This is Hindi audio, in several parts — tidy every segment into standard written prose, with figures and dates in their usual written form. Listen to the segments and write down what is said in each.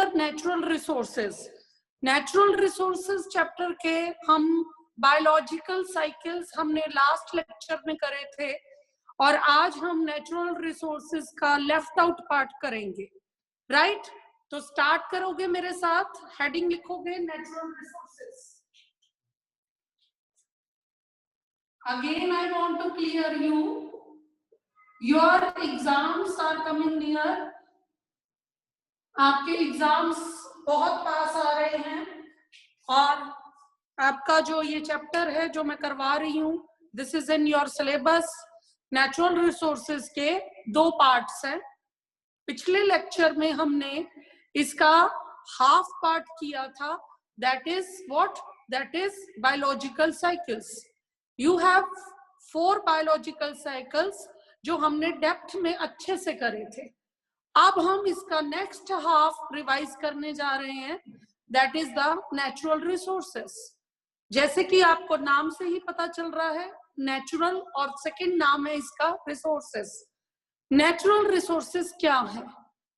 Chapter natural resources. Natural resources chapter के हम बायोलॉजिकल साइकिल्स हमने लास्ट लेक्चर में करे थे और आज हम नेचुरल रिसोर्सेज का लेफ्ट आउट पार्ट करेंगे, राइट? तो स्टार्ट करोगे मेरे साथ, हेडिंग लिखोगे natural resources. Again I want to clear you, your exams are coming near, आपके एग्जाम्स बहुत पास आ रहे हैं और आपका जो ये चैप्टर है जो मैं करवा रही हूँ, this is in your syllabus. Natural resources के 2 पार्ट्स हैं। पिछले लेक्चर में हमने इसका हाफ पार्ट किया था, that is what? That is biological cycles. You have 4 biological cycles जो हमने डेप्थ में अच्छे से करे थे। अब हम इसका नेक्स्ट हाफ रिवाइज करने जा रहे हैं, that is the natural resources. जैसे कि आपको नाम से ही पता चल रहा है, नेचुरल, और सेकंड नाम है इसका रिसोर्सेस। नेचुरल रिसोर्सेस क्या है?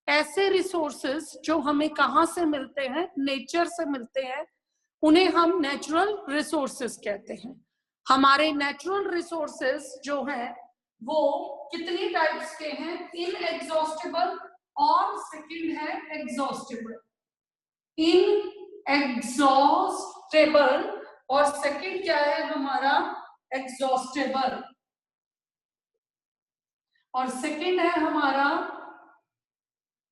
ऐसे रिसोर्सेस जो हमें कहाँ से मिलते हैं? नेचर से मिलते हैं, उन्हें हम नेचुरल रिसोर्सेस कहते हैं। हमारे नेचुरल रिसोर्सेस जो हैं वो कितनी टाइप्स के हैं? इनएग्जॉस्टेबल और सेकंड है एग्जॉस्टेबल। इनएग्जॉस्टेबल और सेकंड क्या है हमारा? एग्जॉस्टेबल। और सेकंड है हमारा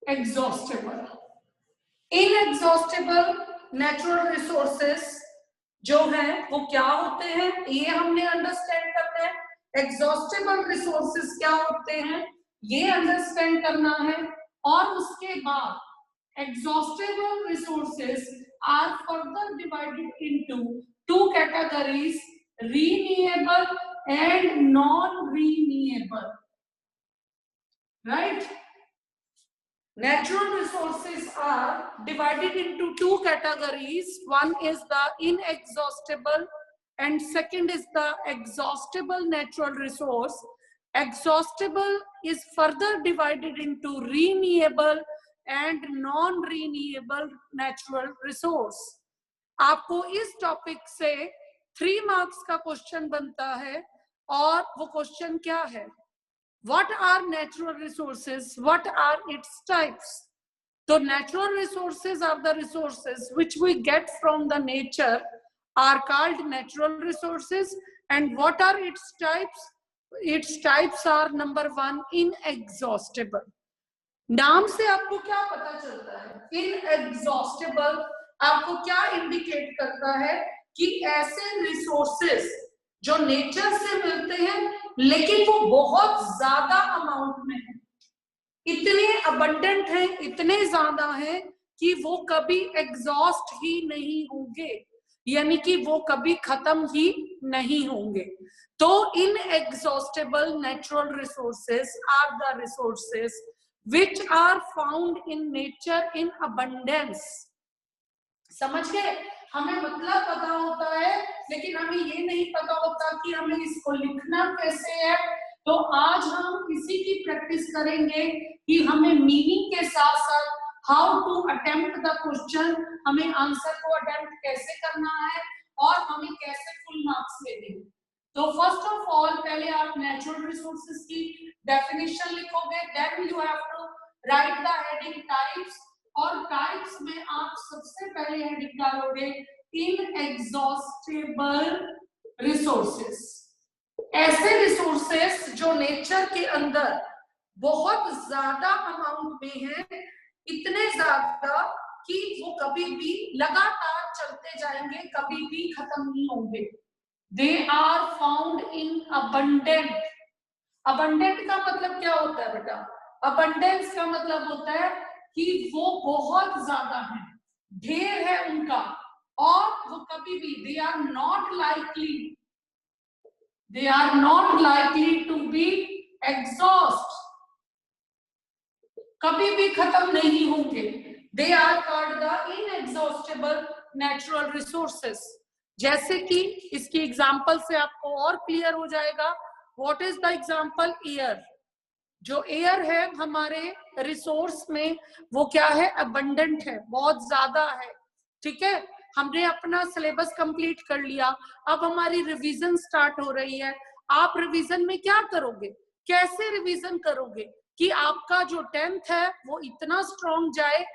एग्जॉस्टेबल। इनएग्जॉस्टेबल नेचुरल रिसोर्सेस जो है वो क्या होते हैं, ये हमने अंडरस्टैंड करना है। एग्जॉस्टेबल रिसोर्सेस क्या होते हैं, ये अंडरस्टैंड करना है। और उसके बाद exhaustible resources are further divided into 2 categories, renewable and non renewable, right? Natural resources are divided into 2 categories. One is the inexhaustible and second is the exhaustible natural resource. Exhaustible is further divided into renewable and non-renewable natural resource. आपको इस टॉपिक से 3 मार्क्स का क्वेश्चन बनता है और वो क्वेश्चन क्या है? What are natural resources? What are its types? So natural resources are the resources which we get from the nature, are called natural resources. And what are its types? Its types are number 1, inexhaustible. नाम से आपको क्या पता चलता है? Inexhaustible आपको क्या इंडिकेट करता है कि ऐसे रिसोर्सेस जो नेचर से मिलते हैं लेकिन वो बहुत ज्यादा अमाउंट में है, इतने अबंडेंट हैं, इतने ज्यादा हैं कि वो कभी एग्जॉस्ट ही नहीं होंगे, यानी कि वो कभी खत्म ही नहीं होंगे। तो inexhaustible natural resources are the resources which are found in nature in abundance. समझ गए? हमें मतलब पता होता है लेकिन हमें ये नहीं पता होता कि हमें इसको लिखना कैसे है। तो आज हम इसी की प्रैक्टिस करेंगे कि हमें मीनिंग के साथ साथ how to attempt the question, हमें आंसर को अटेम्प्ट कैसे करना है और हमें कैसे फुल मार्क्स लेने हैं। तो फर्स्ट ऑफ ऑल पहले आप नेचुरल रिसोर्सेज की डेफिनेशन लिखोगे, then you have to write the heading types, और टाइप्स में आप सबसे पहले हेडिंग डालोगे इनएग्जॉस्टेबल रिसोर्सेस। ऐसे रिसोर्सेस जो नेचर के अंदर बहुत ज्यादा अमाउंट में है, इतने ज्यादा कि वो कभी भी लगातार चलते जाएंगे, कभी भी खत्म नहीं होंगे। They are found in abundant. Abundant का मतलब क्या होता है बेटा? अबंडेंस का मतलब होता है कि वो बहुत ज्यादा है, ढेर है उनका, और वो कभी भी they are not likely to be exhaust, कभी भी खत्म नहीं होंगे। They are called the inexhaustible natural resources. जैसे कि इसकी एग्जांपल से आपको और क्लियर हो जाएगा। What is the example? Air. जो एयर है हमारे रिसोर्स में वो क्या है, अबंडेंट है, बहुत ज्यादा है। ठीक है, हमने अपना सिलेबस कंप्लीट कर लिया, अब हमारी रिवीजन स्टार्ट हो रही है। आप रिवीजन में क्या करोगे, कैसे रिवीजन करोगे कि आपका जो 10th है वो इतना स्ट्रॉन्ग जाए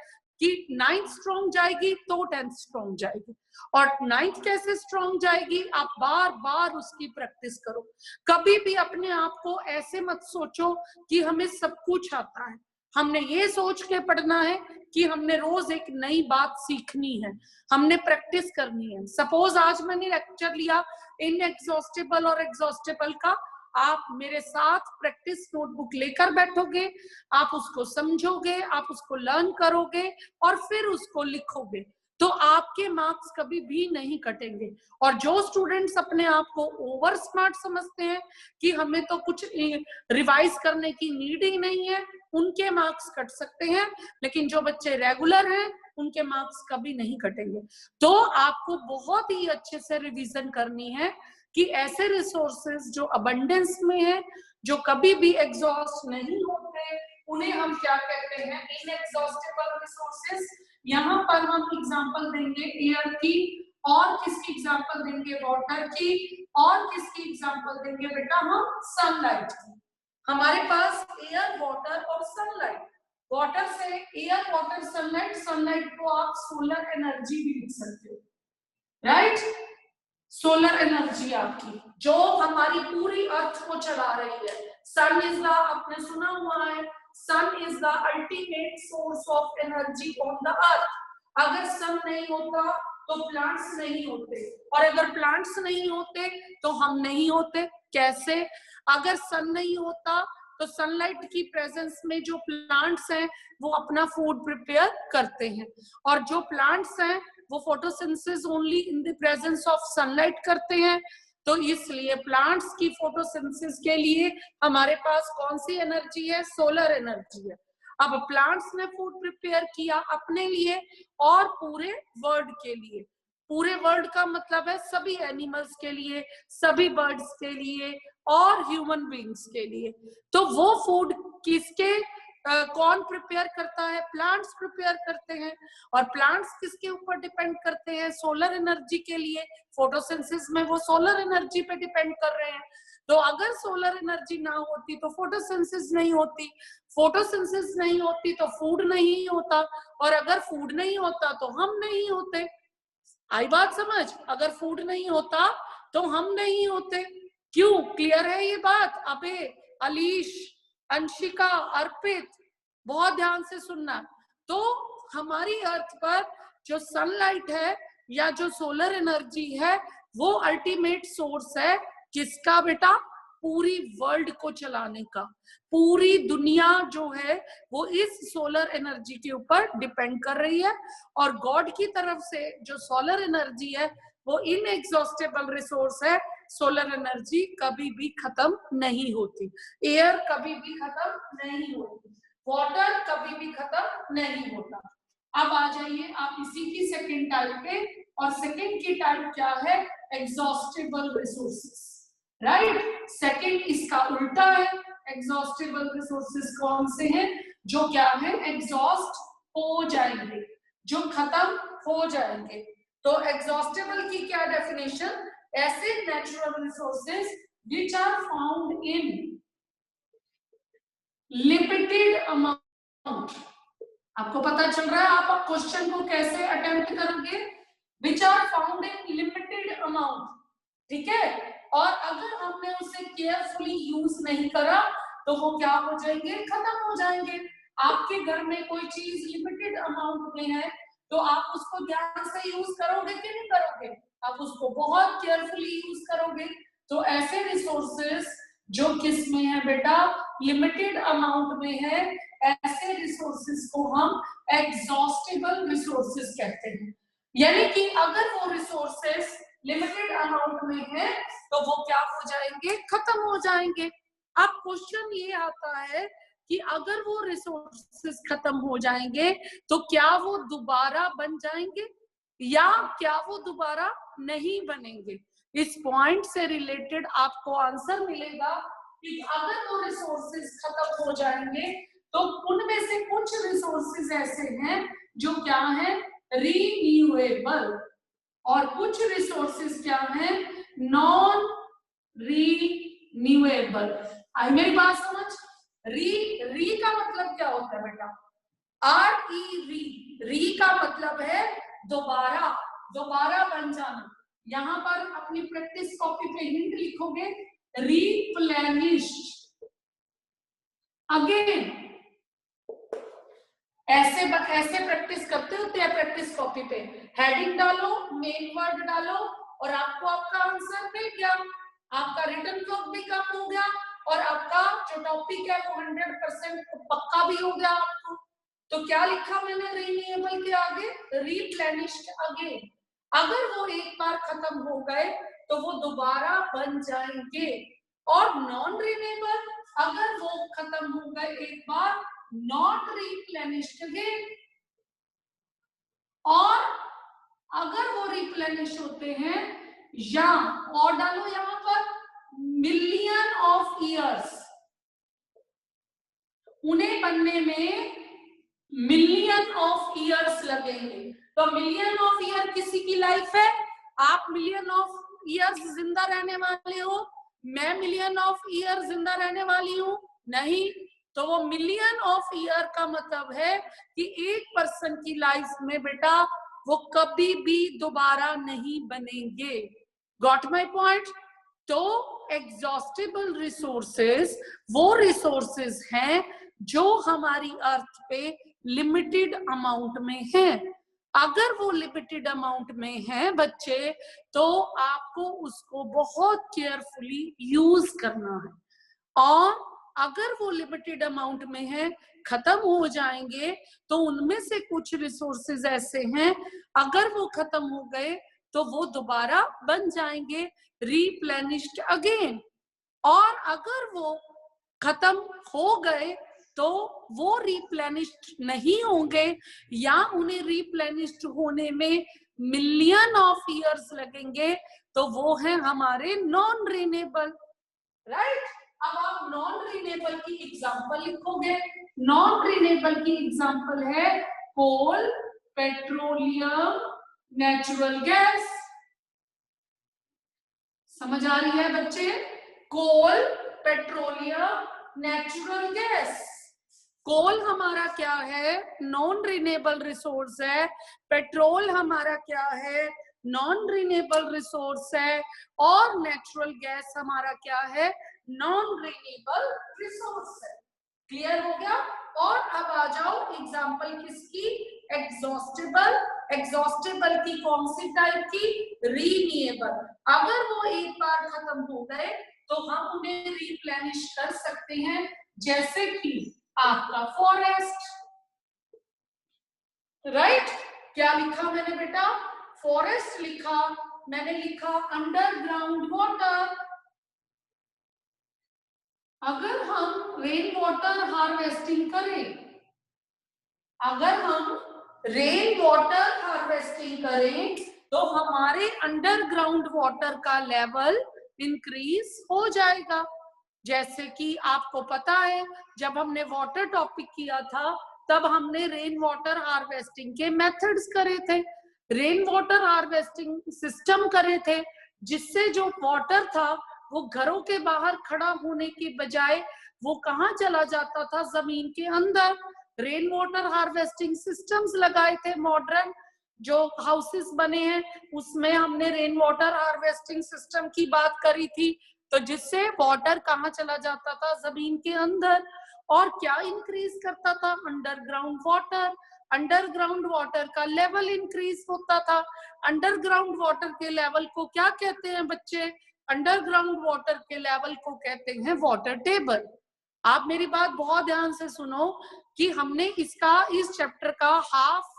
कि 9th स्ट्रॉन्ग जाएगी तो 10th स्ट्रॉन्ग जाएगी। और 9th कैसे स्ट्रॉन्ग जाएगी, आप बार बार उसकी प्रैक्टिस करो। कभी भी अपने आप को ऐसे मत सोचो कि हमें सब कुछ आता है। हमने ये सोच के पढ़ना है कि हमने रोज एक नई बात सीखनी है, हमने प्रैक्टिस करनी है। सपोज आज मैंने लेक्चर लिया इनएग्जॉस्टेबल और एग्जॉस्टेबल का, आप मेरे साथ प्रैक्टिस नोटबुक लेकर बैठोगे, आप उसको समझोगे, आप उसको लर्न करोगे और फिर उसको लिखोगे, तो आपके मार्क्स कभी भी नहीं कटेंगे। और जो स्टूडेंट्स अपने आप को ओवर स्मार्ट समझते हैं कि हमें तो कुछ रिवाइज करने की नीड ही नहीं है, उनके मार्क्स कट सकते हैं, लेकिन जो बच्चे रेगुलर हैं उनके मार्क्स कभी नहीं कटेंगे। तो आपको बहुत ही अच्छे से रिवीजन करनी है कि ऐसे रिसोर्सेज जो अबंडेंस में है, जो कभी भी एग्जॉस्ट नहीं होते, उन्हें हम क्या कहते हैं, इनएग्जॉस्टेबल रिसोर्सेज। यहाँ पर हम एग्जांपल देंगे एयर की, और किसकी एग्जांपल देंगे, वाटर की, और किसकी एग्जांपल देंगे बेटा, हम सनलाइट की। हमारे पास एयर, वाटर और सनलाइट, वाटर से एयर, वाटर, सनलाइट, सनलाइट को आप सोलर एनर्जी भी लिख सकते हो, राइट। सोलर एनर्जी आपकी जो हमारी पूरी अर्थ को चला रही है। सन इज द, आपने सुना हुआ है, sun is the ultimate source of energy on the earth. अगर सन नहीं होता तो प्लांट्स नहीं होते, और अगर प्लांट्स नहीं होते तो हम नहीं होते। कैसे, अगर सन नहीं होता तो सनलाइट की प्रेजेंस में जो प्लांट्स हैं वो अपना फूड प्रिपेयर करते हैं, और जो प्लांट्स हैं वो photosynthesis only in the presence of sunlight करते हैं। तो इसलिए प्लांट्स की फोटोसिंथेसिस के लिए हमारे पास कौन सी एनर्जी है, सोलर एनर्जी है। अब प्लांट्स ने फूड प्रिपेयर किया अपने लिए और पूरे वर्ल्ड के लिए। पूरे वर्ल्ड का मतलब है सभी एनिमल्स के लिए, सभी बर्ड्स के लिए और ह्यूमन बींग्स के लिए। तो वो फूड किसके कौन प्रिपेयर करता है, प्लांट्स प्रिपेयर करते हैं। और प्लांट्स किसके ऊपर डिपेंड करते हैं, सोलर एनर्जी के लिए। फोटोसिंथेसिस में वो सोलर एनर्जी पे डिपेंड कर रहे हैं। तो अगर सोलर एनर्जी ना होती तो फोटोसिंथेसिस नहीं होती, फोटोसिंथेसिस नहीं होती तो फूड नहीं होता, और अगर फूड नहीं होता तो हम नहीं होते। आई बात समझ, अगर फूड नहीं होता तो हम नहीं होते। क्यों, क्लियर है ये बात? अबे अलीश, अंशिका, अर्पित, बहुत ध्यान से सुनना। तो हमारी अर्थ पर जो सनलाइट है या जो सोलर एनर्जी है वो अल्टीमेट सोर्स है किसका बेटा, पूरी वर्ल्ड को चलाने का। पूरी दुनिया जो है वो इस सोलर एनर्जी के ऊपर डिपेंड कर रही है। और गॉड की तरफ से जो सोलर एनर्जी है वो इनएग्जॉस्टेबल रिसोर्स है। सोलर एनर्जी कभी भी खत्म नहीं होती, एयर कभी भी खत्म नहीं होती, वाटर कभी भी खत्म नहीं होता। अब आ जाइए आप इसी की सेकंड टाइप पे, और सेकंड की टाइप क्या है, एग्जॉस्टेबल रिसोर्सेस, राइट। सेकंड इसका उल्टा है। एग्जॉस्टेबल रिसोर्सेस कौन से हैं, जो क्या है, एग्जॉस्ट हो जाएंगे, जो खत्म हो जाएंगे। तो एग्जॉस्टेबल की क्या डेफिनेशन, ऐसे natural resources which are found in limited amount। आपको पता चल रहा है आप क्वेश्चन को कैसे अटेम्प्ट करोगे, which are found in limited amount, ठीक है। और अगर हमने उसे केयरफुली यूज नहीं करा तो वो क्या हो जाएंगे, खत्म हो जाएंगे। आपके घर में कोई चीज लिमिटेड अमाउंट में है तो आप उसको ध्यान से यूज करोगे कि नहीं करोगे, आप उसको बहुत केयरफुली यूज करोगे। तो ऐसे रिसोर्सेस जो किस में है बेटा, लिमिटेड अमाउंट में है, ऐसे रिसोर्सेस को हम एग्जॉस्टेबल रिसोर्सेस कहते हैं। यानी कि अगर वो रिसोर्सेस लिमिटेड अमाउंट में है तो वो क्या हो जाएंगे, खत्म हो जाएंगे। अब क्वेश्चन ये आता है कि अगर वो रिसोर्सेस खत्म हो जाएंगे तो क्या वो दोबारा बन जाएंगे या क्या वो दोबारा नहीं बनेंगे। इस पॉइंट से रिलेटेड आपको आंसर मिलेगा कि अगर वो रिसोर्सेज खत्म हो जाएंगे तो उनमें से कुछ रिसोर्सेज ऐसे हैं जो क्या है, रीन्यूएबल, और कुछ रिसोर्सेज क्या है, नॉन रीन्यूएबल। आई मेरी बात समझ? री का मतलब क्या होता है बेटा? री का मतलब है दोबारा, दोबारा बन जाना। यहां पर अपनी प्रैक्टिस कॉपी पे हिंट लिखोगे, रिप्लेनिश अगेन। ऐसे प्रैक्टिस करते होते हैं प्रैक्टिस कॉपी पे, हेडिंग डालो, मेन वर्ड डालो, और आपको आपका आंसर मिल गया, आपका रिटन वर्क भी कम हो गया, और आपका जो टॉपिक है वो 100% पक्का भी हो गया आपको। तो क्या लिखा मैंने रीन्यूएबल के आगे? Replenished again. अगर वो एक बार खत्म हो गए तो वो दोबारा बन जाएंगे। और नॉन रिन्यूएबल, अगर वो खत्म हो गए एक बार, नॉट रिप्लेनिश्ड अगेन। और अगर वो रिप्लेनिश होते हैं, या और डालो यहां पर, मिलियन ऑफ ईयर्स, उन्हें बनने में मिलियन ऑफ ईयर्स लगेंगे। तो मिलियन ऑफ ईयर किसी की लाइफ है, आप मिलियन ऑफ ईयर्स जिंदा रहने वाले हो, मैं मिलियन ऑफ ईयर जिंदा रहने वाली हूं? नहीं। तो वो मिलियन ऑफ ईयर का मतलब है कि एक पर्सन की लाइफ में बेटा वो कभी भी दोबारा नहीं बनेंगे। Got my point? तो एग्जॉस्टेबल रिसोर्सेज वो रिसोर्सेज हैं जो हमारी अर्थ पे लिमिटेड अमाउंट में है। अगर वो लिमिटेड अमाउंट में है बच्चे, तो आपको उसको बहुत केयरफुली यूज करना है। और अगर वो लिमिटेड अमाउंट में है, खत्म हो जाएंगे, तो उनमें से कुछ रिसोर्सेज ऐसे हैं, अगर वो खत्म हो गए तो वो दोबारा बन जाएंगे, रिप्लेनिश्ड अगेन। और अगर वो खत्म हो गए तो वो रिप्लेनिश्ड नहीं होंगे, या उन्हें रिप्लेनिश्ड होने में मिलियन ऑफ ईयर्स लगेंगे, तो वो है हमारे नॉन रिन्यूएबल। राइट? अब आप नॉन रिन्यूएबल की एग्जांपल लिखोगे। नॉन रिन्यूएबल की एग्जांपल है कोल, पेट्रोलियम, नेचुरल गैस। समझ आ रही है बच्चे? कोल, पेट्रोलियम, नेचुरल गैस। कोल हमारा क्या है? नॉन रिन्यूएबल रिसोर्स है। पेट्रोल हमारा क्या है? नॉन रिन्यूएबल रिसोर्स है। और नेचुरल गैस हमारा क्या है? नॉन रिन्यूएबल रिसोर्स है। क्लियर हो गया? और अब आ जाओ एग्जांपल किसकी? एग्जॉस्टेबल। एग्जॉस्टेबल की कौन सी टाइप की? रीन्यूएबल। अगर वो एक बार खत्म हो गए तो हम उन्हें रिप्लेनिश कर सकते हैं, जैसे कि आपका फॉरेस्ट। राइट? क्या लिखा मैंने बेटा? फॉरेस्ट लिखा। मैंने लिखा अंडरग्राउंड वाटर। अगर हम रेन वाटर हार्वेस्टिंग करें, अगर हम रेन वाटर हार्वेस्टिंग करें, तो हमारे अंडरग्राउंड वाटर का लेवल इंक्रीज हो जाएगा। जैसे कि आपको पता है, जब हमने वाटर टॉपिक किया था तब हमने रेन वाटर हार्वेस्टिंग के मेथड्स करे थे, रेन वाटर हार्वेस्टिंग सिस्टम करे थे, जिससे जो वाटर था वो घरों के बाहर खड़ा होने की बजाय वो कहाँ चला जाता था? जमीन के अंदर। रेन वाटर हार्वेस्टिंग सिस्टम्स लगाए थे, मॉडर्न जो हाउसेस बने हैं उसमें हमने रेन वाटर हार्वेस्टिंग सिस्टम की बात करी थी। तो जिससे वाटर कहाँ चला जाता था? जमीन के अंदर। और क्या इंक्रीज करता था? Underground water. अंडरग्राउंड वाटर का लेवल इंक्रीज होता था। अंडरग्राउंड वाटर के लेवल को क्या कहते हैं बच्चे? अंडरग्राउंड वाटर के लेवल को कहते हैं वाटर टेबल। आप मेरी बात बहुत ध्यान से सुनो कि हमने इसका, इस चैप्टर का हाफ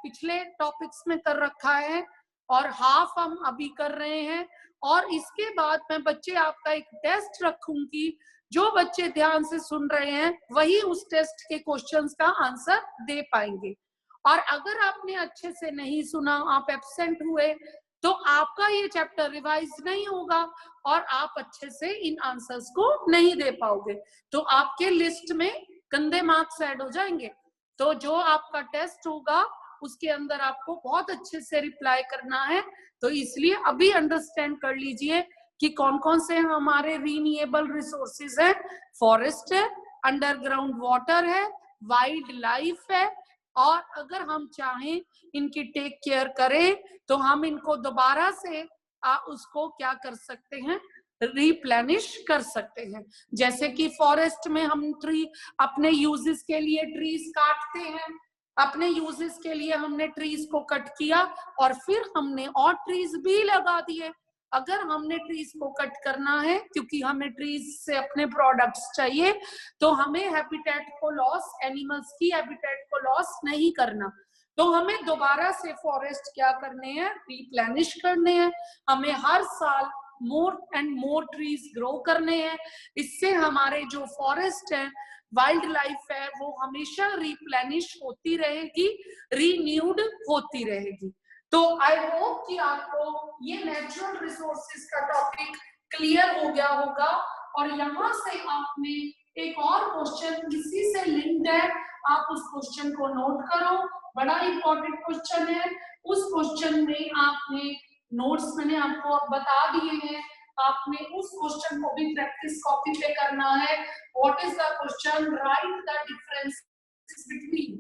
पिछले टॉपिक्स में कर रखा है और हाफ हम अभी कर रहे हैं। और इसके बाद मैं बच्चे आपका एक टेस्ट रखूंगी, जो बच्चे ध्यान से सुन रहे हैं वही उस टेस्ट के क्वेश्चंस का आंसर दे पाएंगे। और अगर आपने अच्छे से नहीं सुना, आप एब्सेंट हुए, तो आपका ये चैप्टर रिवाइज नहीं होगा और आप अच्छे से इन आंसर्स को नहीं दे पाओगे, तो आपके लिस्ट में गंदे मार्क्स ऐड हो जाएंगे। तो जो आपका टेस्ट होगा उसके अंदर आपको बहुत अच्छे से रिप्लाई करना है। तो इसलिए अभी अंडरस्टैंड कर लीजिए कि कौन कौन से हमारे रीन्यूएबल रिसोर्सेज है। फॉरेस्ट है, अंडरग्राउंड वाटर है, वाइल्ड लाइफ है, और अगर हम चाहें इनकी टेक केयर करें तो हम इनको दोबारा से उसको क्या कर सकते हैं, रिप्लेनिश कर सकते हैं। जैसे कि फॉरेस्ट में हम ट्री अपने यूजेस के लिए ट्रीज काटते हैं, अपने यूजेस के लिए हमने ट्रीज को कट किया और फिर हमने और ट्रीज भी लगा दिए। अगर हमने ट्रीज को कट करना है क्योंकि हमें ट्रीज से अपने प्रोडक्ट्स चाहिए, तो हमें हैबिटेट को लॉस, एनिमल्स की हैबिटेट को लॉस नहीं करना। तो हमें दोबारा से फॉरेस्ट क्या करने हैं, रिप्लेनिश करने हैं। हमें हर साल more and more trees grow करने हैं। इससे हमारे जो फॉरेस्ट है, वाइल्ड लाइफ है, वो हमेशा रिप्लेनिश होती रहेगी, रीन्यूड होती रहेगी। तो आई होप कि आपको ये नेचुरल रिसोर्सेज का टॉपिक क्लियर हो गया होगा। और यहाँ से आपने एक और क्वेश्चन इसी से लिंक्ड है, आप उस क्वेश्चन को नोट करो, बड़ा इंपॉर्टेंट क्वेश्चन है। उस क्वेश्चन में आपने नोट्स मैंने आपको बता दिए हैं, आपने उस क्वेश्चन को भी प्रैक्टिस कॉपी पे करना है। What is the question? Right the difference between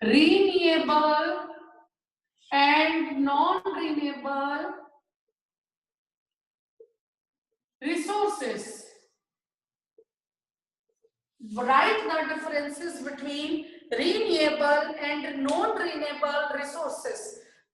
renewable and non-renewable resources. Write the differences between renewable and non-renewable resources.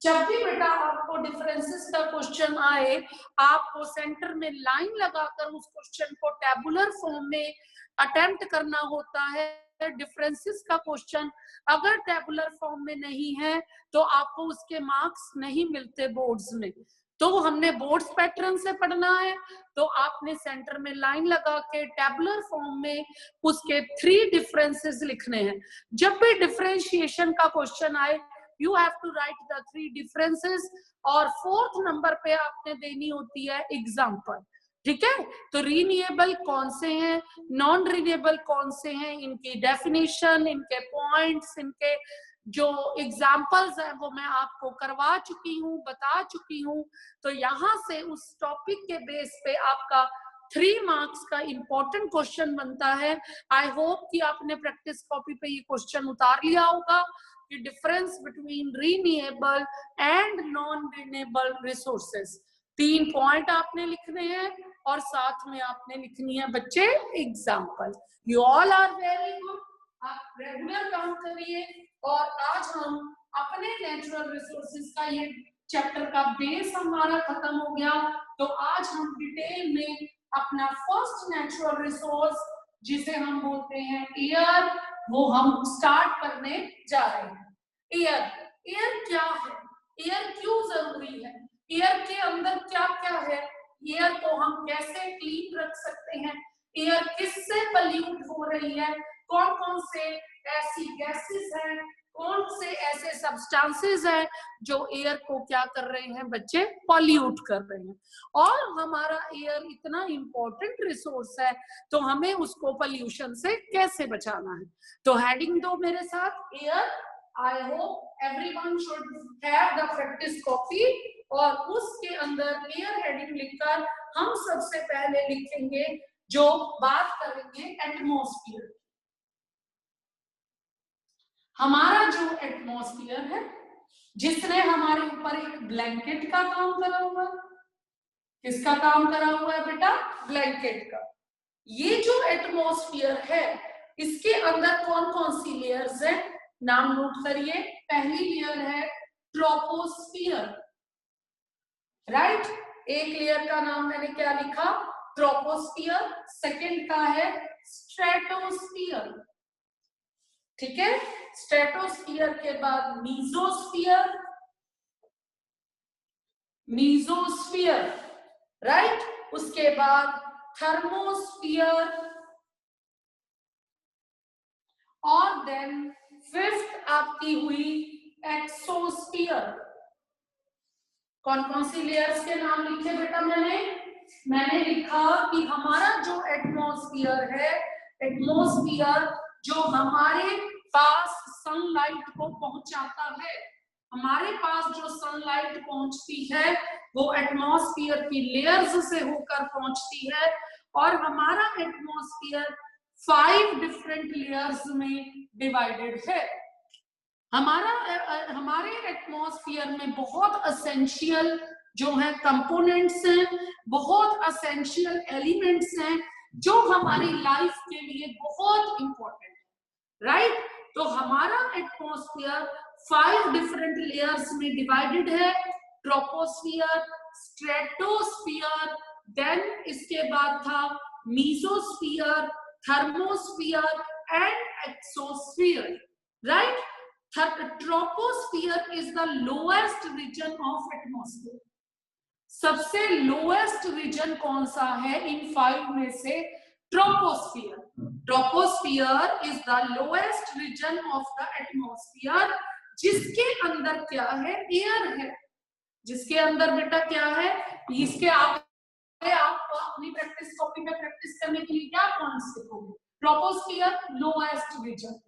जब भी बेटा आपको डिफरेंसेस का क्वेश्चन आए, आपको सेंटर में लाइन लगाकर उस क्वेश्चन को टेबुलर फॉर्म में अटेम्प्ट करना होता है। डिफरेंसेस का क्वेश्चन अगर टेबुलर फॉर्म में नहीं है तो आपको उसके मार्क्स नहीं मिलते बोर्ड्स में। तो हमने बोर्ड्स पैटर्न से पढ़ना है, तो आपने सेंटर में लाइन लगा के टेबुलर फॉर्म में उसके 3 डिफरेंसेस लिखने हैं। जब भी डिफरेंशिएशन का क्वेश्चन आए, you have to write the 3 differences, और 4th नंबर पे आपने देनी होती है एग्जाम्पल। ठीक है, तो रीन्यूएबल कौन से हैं, नॉन रीन्यूएबल कौन से हैं, इनकी डेफिनेशन, इनके पॉइंट्स, इनके जो एग्जाम्पल्स हैं वो मैं आपको करवा चुकी हूँ, बता चुकी हूँ। तो यहाँ से उस टॉपिक के बेस पे आपका 3 मार्क्स का इंपॉर्टेंट क्वेश्चन बनता है। आई होप कि आपने प्रैक्टिस कॉपी पे ये क्वेश्चन उतार लिया होगा कि difference between renewable and non renewable resources. 3 point आपने लिखने हैं और साथ में आपने लिखनी है बच्चे example. You all are very good, आप रेगुलर काम करिए। और आज हम अपने नेचुरल रिसोर्सेज का ये चैप्टर का बेस हमारा खत्म हो गया। तो आज हम डिटेल में अपना फर्स्ट नेचुरल रिसोर्स जिसे हम बोलते हैं एयर, वो हम स्टार्ट करने जा रहे हैं। एयर, एयर क्या है, एयर क्यों जरूरी है, एयर के अंदर क्या क्या है, एयर को हम कैसे क्लीन रख सकते हैं, एयर किससे पॉल्यूट हो रही है, कौन कौन से ऐसी गैसेस हैं, कौन से ऐसे सब्सटेंसेस हैं जो एयर को क्या कर रहे हैं बच्चे, पॉल्यूट कर रहे हैं। और हमारा एयर इतना इंपॉर्टेंट रिसोर्स है, तो हमें उसको पॉल्यूशन से कैसे बचाना है। तो हेडिंग दो मेरे साथ, air. I hope everyone should have the practice copy, और उसके अंदर एयर हेडिंग लिखकर हम सबसे पहले लिखेंगे जो बात करेंगे एटमॉस्फेयर। हमारा जो एटमॉस्फेयर है, जिसने हमारे ऊपर एक ब्लैंकेट का काम करा हुआ है, किसका काम करा हुआ है बेटा, ब्लैंकेट का। ये जो एटमॉस्फेयर है इसके अंदर कौन कौन सी लेयर्स है, नाम नोट करिए। पहली लेयर है ट्रोपोस्फियर, राइट, एक लेयर का नाम मैंने क्या लिखा, ट्रोपोस्फियर। सेकंड का है स्ट्रेटोस्फियर, ठीक है, स्ट्रेटोस्फियर के बाद मीजोस्फियर, मीजोस्फियर, राइट, उसके बाद थर्मोस्फियर, और देन 5th आपकी हुई एक्सोस्फियर। कौन कौन सी लेयर्स के नाम लिखे बेटा? मैंने लिखा कि हमारा जो एटमॉस्फेयर है, एटमॉस्फेयर जो हमारे पास सनलाइट को पहुंचाता है, हमारे पास जो सनलाइट पहुंचती है वो एटमॉस्फेयर की लेयर्स से होकर पहुंचती है, और हमारा एटमॉस्फेयर 5 डिफरेंट लेयर्स में डिवाइडेड है। हमारे एटमॉस्फेयर में बहुत एसेंशियल जो है कंपोनेंट्स हैं, बहुत एसेंशियल एलिमेंट्स हैं जो हमारी लाइफ के लिए बहुत इंपॉर्टेंट है, राइट? तो हमारा एटमॉस्फेयर 5 डिफरेंट लेयर्स में डिवाइडेड है। ट्रोपोस्फियर, स्ट्रेटोस्फियर, देन इसके बाद था mesosphere, thermosphere and exosphere, right? Troposphere is the lowest region of atmosphere. सबसे लोएस्ट रीजन कौन सा है इन 5 में से? Troposphere. Troposphere is the lowest region of the atmosphere, जिसके अंदर क्या है? एयर है। जिसके अंदर बेटा क्या है? इसके आगे आप अपनी प्रैक्टिस कॉपी में प्रैक्टिस करने के लिए क्या पॉइंट्स लिखोगे? Troposphere lowest region,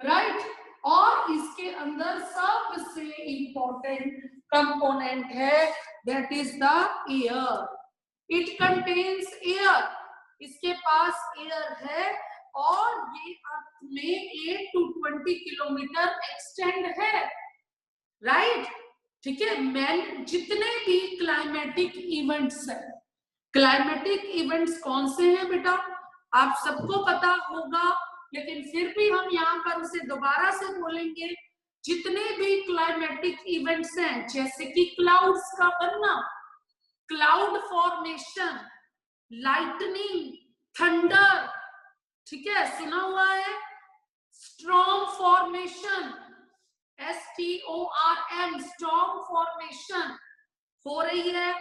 right? और इसके अंदर सबसे इंपॉर्टेंट कंपोनेंट है, that is the air. It contains air, इसके पास एयर है, और ये अर्थ में 8 to 20 किलोमीटर एक्सटेंड है, राइट? ठीक है। मैन जितने भी क्लाइमेटिक इवेंट्स हैं, क्लाइमेटिक इवेंट्स कौन से हैं बेटा? आप सबको पता होगा, लेकिन फिर भी हम यहाँ पर उसे दोबारा से बोलेंगे। जितने भी क्लाइमेटिक इवेंट्स हैं, जैसे कि क्लाउड्स का बनना, क्लाउड फॉर्मेशन, लाइटनिंग, थंडर, ठीक है, सुना हुआ है। Storm formation, STORM, storm formation हो रही है,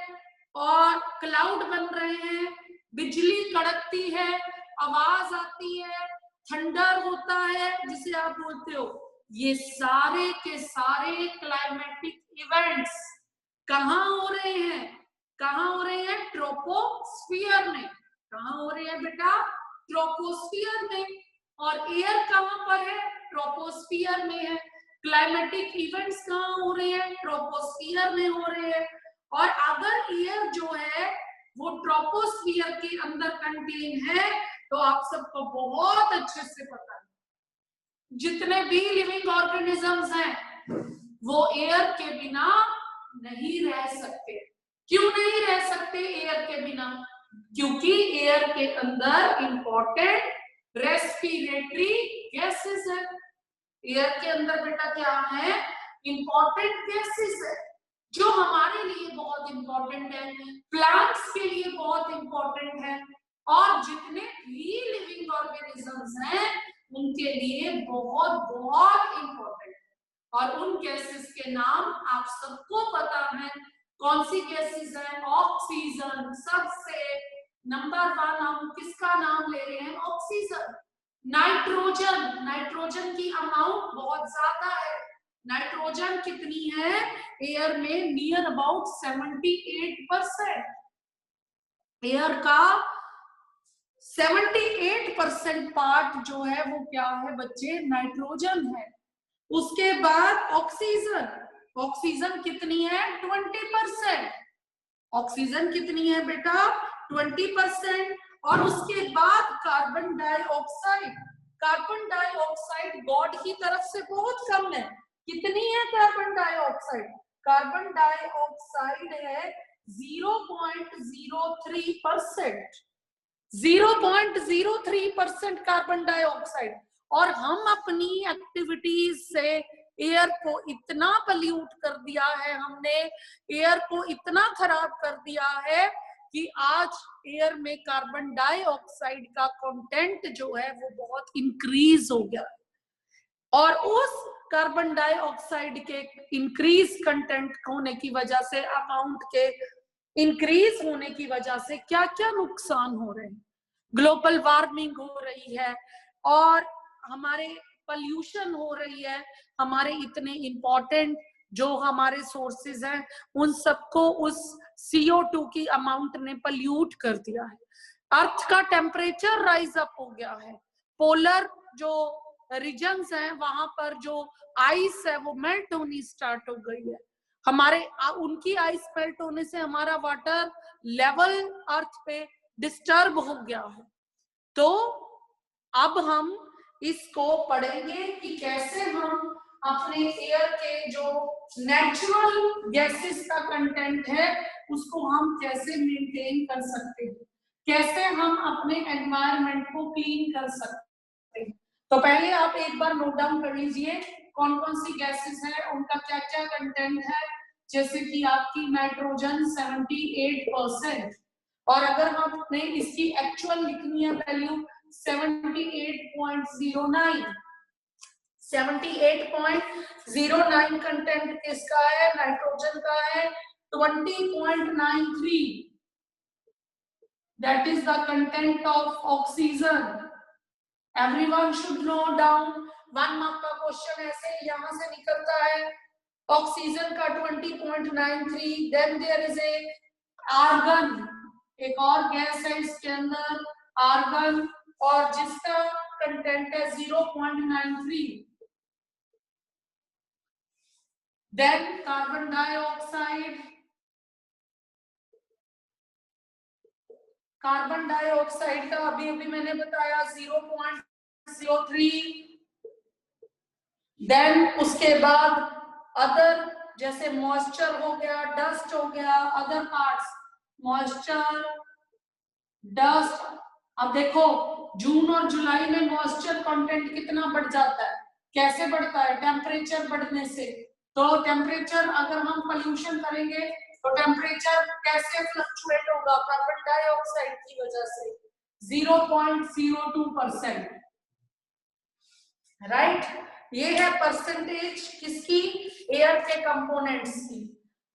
और क्लाउड बन रहे हैं, बिजली कड़कती है, आवाज आती है, थंडर होता है जिसे आप बोलते हो। ये सारे के सारे क्लाइमेटिक इवेंट्स कहाँ हो रहे हैं? कहाँ हो रहे हैं? ट्रोपोस्फियर में। कहाँ हो रहे हैं बेटा? ट्रोपोस्फियर में। और एयर कहाँ पर है? ट्रोपोस्फियर में है। क्लाइमेटिक इवेंट्स कहाँ हो रहे हैं? ट्रोपोस्फियर में हो रहे हैं। और अगर एयर जो है वो ट्रोपोस्फियर के अंदर कंटेन है, तो आप सबको बहुत अच्छे से पता है, जितने भी लिविंग ऑर्गेनिजम्स हैं वो एयर के बिना नहीं रह सकते। क्यों नहीं रह सकते एयर के बिना? क्योंकि एयर के अंदर इंपॉर्टेंट रेस्पिरेटरी गैसेस है। एयर के अंदर बेटा क्या है? इंपॉर्टेंट गैसेस है, जो हमारे लिए बहुत इंपॉर्टेंट है, प्लांट्स के लिए बहुत इंपॉर्टेंट है, और जितने भी लिविंग ऑर्गेनिजम्स हैं उनके लिए बहुत बहुत इंपॉर्टेंट है। और उन गैसेस के नाम आप सबको पता है। कौन सी गैसेस हैं? ऑक्सीजन। सबसे नंबर 1 हम किसका नाम ले रहे हैं? ऑक्सीजन। नाइट्रोजन, नाइट्रोजन की अमाउंट बहुत ज्यादा है। नाइट्रोजन कितनी है एयर में? Near about 78%। एयर का 78% पार्ट जो है वो क्या है बच्चे? नाइट्रोजन है। उसके बाद ऑक्सीजन। ऑक्सीजन कितनी है? 20%। ऑक्सीजन कितनी है बेटा? 20%। और उसके बाद carbon dioxide. Carbon dioxide God की तरफ से बहुत कम है। कितनी है कार्बन डाइऑक्साइड? कार्बन डाइऑक्साइड है 0.03%। 0.03% कार्बन डाइऑक्साइड। और हम अपनी एक्टिविटीज से एयर को इतना पल्यूट कर दिया है, हमने एयर को इतना खराब कर दिया है कि आज एयर में कार्बन डाइऑक्साइड का कंटेंट जो है वो बहुत इंक्रीज हो गया। और उस कार्बन डाइऑक्साइड के इंक्रीज कंटेंट होने की वजह से, अमाउंट के इंक्रीज होने की वजह से क्या क्या नुकसान हो रहे हैं? ग्लोबल वार्मिंग हो रही है, और हमारे पॉल्यूशन हो रही है, हमारे इतने इंपॉर्टेंट जो हमारे सोर्सेज हैं उन सबको उस CO2 की अमाउंट ने पल्यूट कर दिया है। अर्थ का टेम्परेचर राइज अप हो गया है, पोलर जो रीजन्स हैं वहां पर जो आइस है वो मेल्ट होनी स्टार्ट हो गई है। हमारे उनकी आइस मेल्ट होने से हमारा वाटर लेवल अर्थ पे डिस्टर्ब हो गया है। तो अब हम इसको पढ़ेंगे कि कैसे हम अपने एयर के जो नेचुरल गैसेस का कंटेंट है उसको हम कैसे मेंटेन कर सकते हैं, कैसे हम अपने एनवायरनमेंट को क्लीन कर सकते हैं। तो पहले आप एक बार नोट डाउन कर लीजिए कौन कौन सी गैसेस है, उनका क्या क्या कंटेंट है। जैसे कि आपकी नाइट्रोजन 78%, और अगर हमने इसकी एक्चुअल लिखनी है वैल्यू 78.09, 78.09 कंटेंट किसका है, नाइट्रोजन का है। 20.93 that is the content of oxygen. Everyone should know down, 1 mark का क्वेश्चन ऐसे यहां से निकलता है। ऑक्सीजन का 20.93, then there is a argon, एक और गैस है इसके अंदर आर्गन, और जिसका कंटेंट है 0.93। Then carbon dioxide, carbon dioxide का अभी अभी मैंने बताया 0.03। देन उसके बाद अदर, जैसे मॉइस्चर हो गया, डस्ट हो गया, अदर पार्ट्स, मॉइस्चर, डस्ट। अब देखो जून और जुलाई में मॉइस्चर कंटेंट कितना बढ़ जाता है, कैसे बढ़ता है, टेम्परेचर बढ़ने से। तो टेम्परेचर अगर हम पोल्यूशन करेंगे तो टेम्परेचर कैसे फ्लक्चुएट होगा, कार्बन डाइऑक्साइड की वजह से 0.02%, राइट। ये है परसेंटेज किसकी, एयर के कंपोनेंट्स की।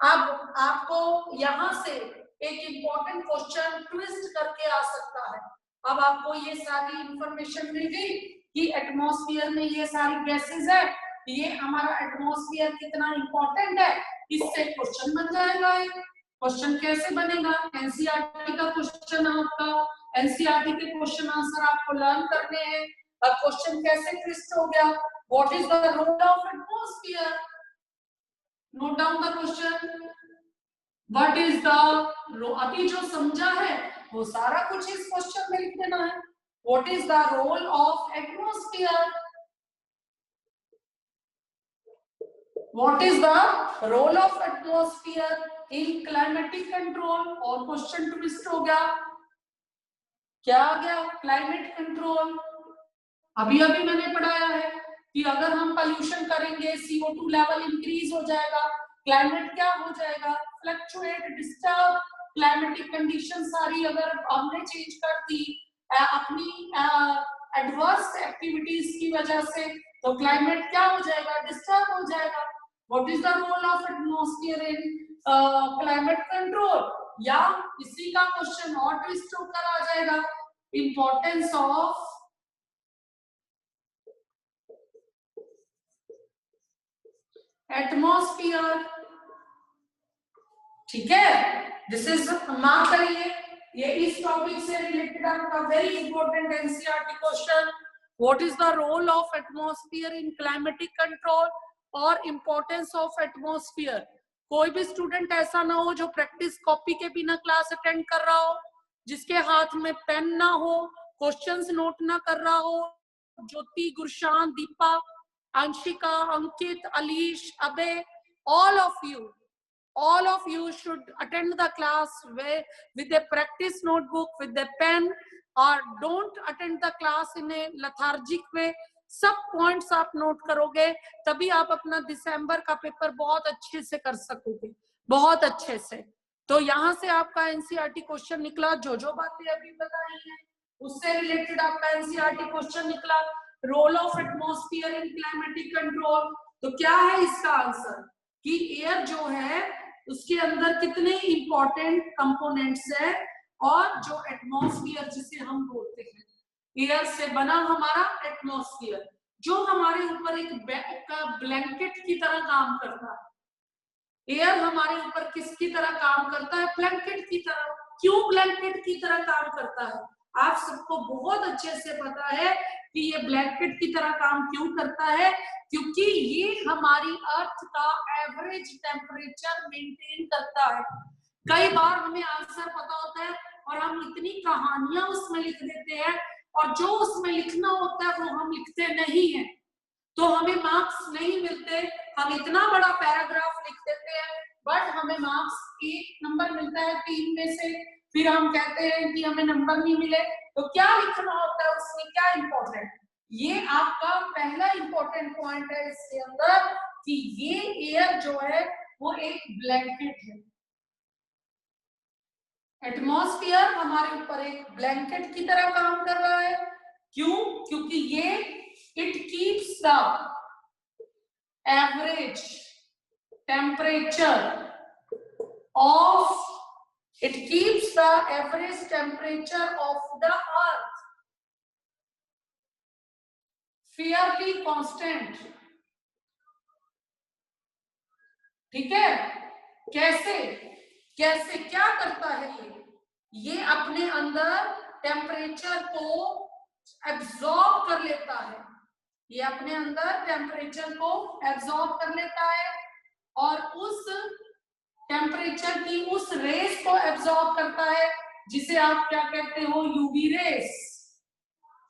अब आपको यहां से एक इंपॉर्टेंट क्वेश्चन ट्विस्ट करके आ सकता है। अब आपको ये सारी इंफॉर्मेशन मिल गई कि एटमॉस्फेयर में ये सारी गैसेस है, ये हमारा एटमॉस्फेयर कितना इंपॉर्टेंट है, इससे क्वेश्चन बन जाएगा। क्वेश्चन कैसे बनेगा, एनसीईआरटी का क्वेश्चन आपका, एनसीईआरटी के क्वेश्चन आंसर आपको लर्न करने हैं। अब क्वेश्चन कैसे ट्विस्ट हो गया, what is the role of atmosphere, note down the question, what is the, अभी जो समझा है वो सारा कुछ इस क्वेश्चन में लिख देना है। What is the role of atmosphere, what is the role of atmosphere in climatic control, और क्वेश्चन ट्विस्ट हो गया, क्या आ गया, क्लाइमेट कंट्रोल। अभी अभी मैंने पढ़ाया है कि अगर हम पोल्यूशन करेंगे CO2 लेवल इंक्रीज हो जाएगा, क्लाइमेट क्या हो जाएगा, फ्लक्चुएट, डिस्टर्ब, क्लाइमेटिक कंडीशन सारी अगर हमने चेंज कर दी अपनी एडवर्स एक्टिविटीज की वजह से, तो क्लाइमेट क्या हो जाएगा, डिस्टर्ब हो जाएगा। What is the role of atmosphere in climate control, या इसी का क्वेश्चन और ट्विस्ट होकर आ जाएगा, इंपॉर्टेंस ऑफ एटमॉस्फेयर। ठीक है, दिस इज मार्क करिए, ये इस टॉपिक से रिलेटेड आपका very important NCERT question, what is the role of atmosphere in climatic control और इंपॉर्टेंस ऑफ एटमॉस्फेयर। कोई भी स्टूडेंट ऐसा ना हो जो प्रैक्टिस कॉपी के बिना क्लास अटेंड कर रहा हो, जिसके हाथ में पेन ना हो, क्वेश्चंस नोट ना कर रहा हो। ज्योति, गुरशान, दीपा, अंशिका, अंकित, अलीश, अबे, all of you should attend the class with a practice notebook, with a pen, or don't attend the class in a lethargic way. सब पॉइंट्स आप नोट करोगे तभी आप अपना दिसंबर का पेपर बहुत अच्छे से कर सकोगे, बहुत अच्छे से। तो यहाँ से आपका एनसीईआरटी क्वेश्चन निकला, जो बातें अभी बताई हैं उससे रिलेटेड आपका एनसीईआरटी क्वेश्चन निकला, role of atmosphere in climatic control. तो क्या है इसका आंसर कि एयर जो है उसके अंदर कितने इंपॉर्टेंट कंपोनेंट्स है, और जो एटमॉस्फेयर जिसे हम बोलते हैं, एयर से बना हमारा एटमॉस्फेयर जो हमारे ऊपर एक ब्लैंकेट की तरह काम करता है, एयर हमारे ऊपर किसकी तरह काम करता है? ब्लैंकेट की तरह। क्यों ब्लैंकेट की तरह काम करता है? आप सबको बहुत अच्छे से पता है कि ये ब्लैंकेट की तरह काम क्यों करता है, क्योंकि ये हमारी अर्थ का एवरेज टेम्परेचर मेंटेन करता है। कई बार हमें आंसर पता होता है और हम इतनी कहानियां उसमें लिख देते हैं, और जो उसमें लिखना होता है वो हम लिखते नहीं है, तो हमें मार्क्स नहीं मिलते। हम इतना बड़ा पैराग्राफ लिख देते हैं बट हमें मार्क्स 1 नंबर मिलता है 3 में से, फिर हम कहते हैं कि हमें नंबर नहीं मिले। तो क्या लिखना होता है उसमें, क्या इंपॉर्टेंट? ये आपका पहला इंपॉर्टेंट पॉइंट है इसके अंदर कि ये एयर जो है वो एक ब्लैंकेट है। एटमॉस्फेयर हमारे ऊपर एक ब्लैंकेट की तरह काम कर रहा है। क्यों? क्योंकि ये it keeps the average temperature of it keeps the average temperature of the earth fairly constant। ठीक है? कैसे कैसे क्या करता है ये अपने अंदर टेम्परेचर को एब्जॉर्ब कर लेता है। ये अपने अंदर टेम्परेचर को एब्जॉर्ब कर लेता है और उस टेम्परेचर की उस रेस को एब्जॉर्ब करता है जिसे आप क्या कहते हो? यूवी रेस,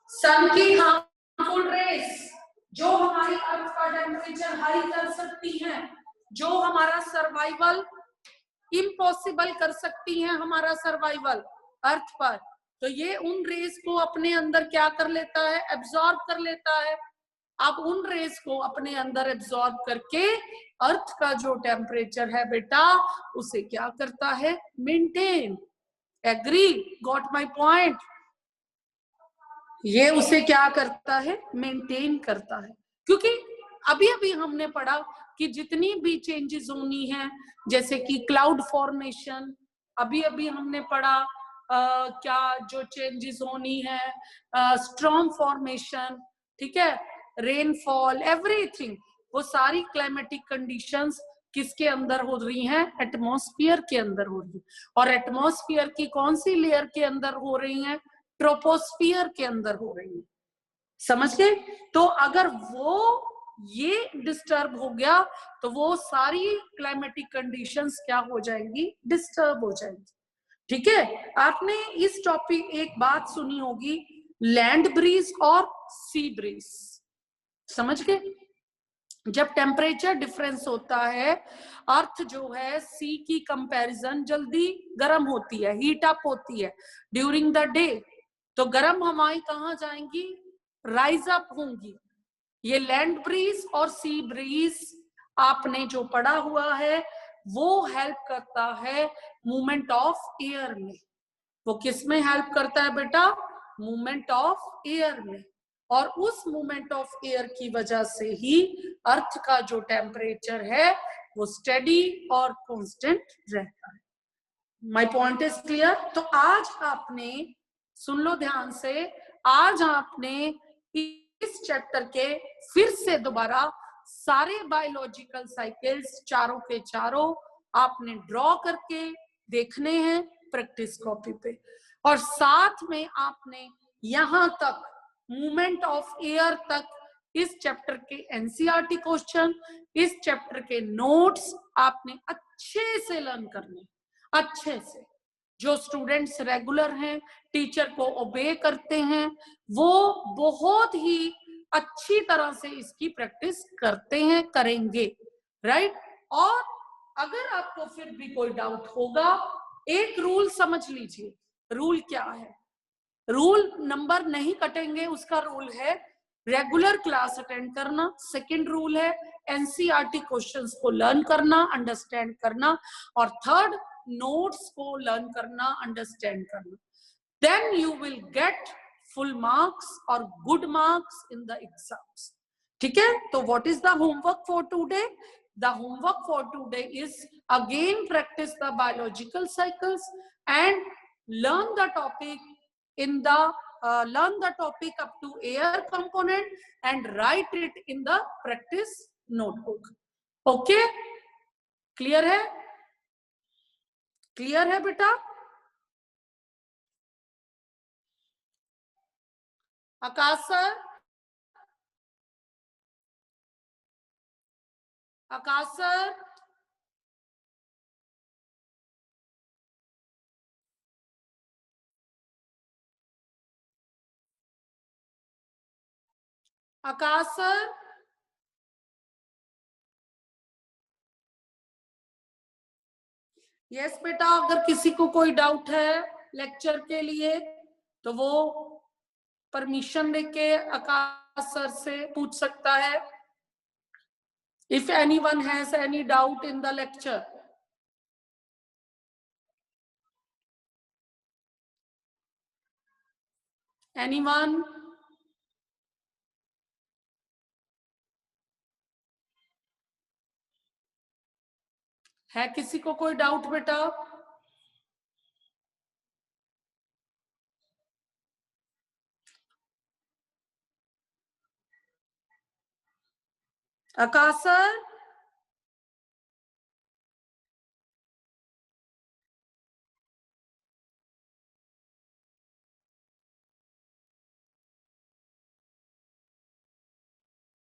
सन की हार्मफुल रेस, जो हमारी अर्थ का टेम्परेचर हाई कर सकती हैं, जो हमारा सर्वाइवल इम्पॉसिबल कर सकती हैं, हमारा सर्वाइवल अर्थ पर। तो ये उन रेस को अपने अंदर क्या कर लेता है? एब्जॉर्ब कर लेता है। अब उन रेस को अपने अंदर एब्जॉर्ब करके अर्थ का जो टेम्परेचर है बेटा उसे क्या करता है? Maintain. Agree? Got my point? ये उसे क्या करता है? मेंटेन करता है। क्योंकि अभी अभी हमने पढ़ा कि जितनी भी चेंजेस होनी है, जैसे कि क्लाउड फॉर्मेशन, अभी अभी हमने पढ़ा क्या जो चेंजेस होनी है, स्टॉर्म फॉर्मेशन, ठीक है, रेनफॉल, एवरीथिंग, वो सारी क्लाइमेटिक कंडीशंस किसके अंदर हो रही हैं? एटमॉस्फेयर के अंदर हो रही है। और एटमॉस्फेयर की कौन सी लेयर के अंदर हो रही हैं? ट्रोपोस्फियर के अंदर हो रही है। समझ गए? तो अगर वो ये डिस्टर्ब हो गया तो वो सारी क्लाइमेटिक कंडीशंस क्या हो जाएंगी? डिस्टर्ब हो जाएंगी। ठीक है? आपने इस टॉपिक एक बात सुनी होगी, लैंड ब्रीज और सी ब्रीज। समझ गए? जब टेम्परेचर डिफरेंस होता है, अर्थ जो है सी की कंपैरिजन जल्दी गर्म होती है, हीट अप होती है ड्यूरिंग द डे, तो गर्म हवाएं कहाँ जाएंगी? राइज अप होंगी। ये लैंड ब्रीज और सी ब्रीज आपने जो पढ़ा हुआ है वो हेल्प करता है मूवमेंट ऑफ एयर में। वो किस में हेल्प करता है बेटा? मूवमेंट ऑफ एयर में। और उस मूवमेंट ऑफ एयर की वजह से ही अर्थ का जो टेम्परेचर है वो स्टेडी और कांस्टेंट रहता है। My point is clear? तो आज आपने, सुन लो ध्यान से, आज आपने इस चैप्टर के फिर से दोबारा सारे बायोलॉजिकल साइकिल्स चारों के चारों आपने ड्रॉ करके देखने हैं प्रैक्टिस कॉपी पे, और साथ में आपने यहां तक मूवमेंट ऑफ एयर तक इस चैप्टर के एनसीईआरटी क्वेश्चन, इस चैप्टर के नोट्स आपने अच्छे से लर्न करने, अच्छे से। जो स्टूडेंट्स रेगुलर हैं, टीचर को ओबे करते हैं, वो बहुत ही अच्छी तरह से इसकी प्रैक्टिस करते हैं, करेंगे, राइट? और अगर आपको फिर भी कोई डाउट होगा, एक रूल समझ लीजिए। रूल क्या है? रूल नंबर नहीं कटेंगे, उसका रूल है रेगुलर क्लास अटेंड करना। सेकंड रूल है एनसीईआरटी क्वेश्चंस को लर्न करना, अंडरस्टैंड करना। और थर्ड, नोट्स को लर्न करना, अंडरस्टैंड करना। Then you will get full marks और good marks in the exams. ठीक है? तो what is the homework for today? The homework for today is again practice the biological cycles and learn the topic in the learn the topic up to air component and write it in the practice notebook. Okay? Clear है? क्लियर है बेटा? आकाश सर, आकाश सर, आकाश सर, यस बेटा, अगर किसी को कोई डाउट है लेक्चर के लिए तो वो परमिशन लेके आकाश सर से पूछ सकता है। If anyone has any doubt in the lecture. Anyone? है किसी को कोई डाउट बेटा? आकाश सर,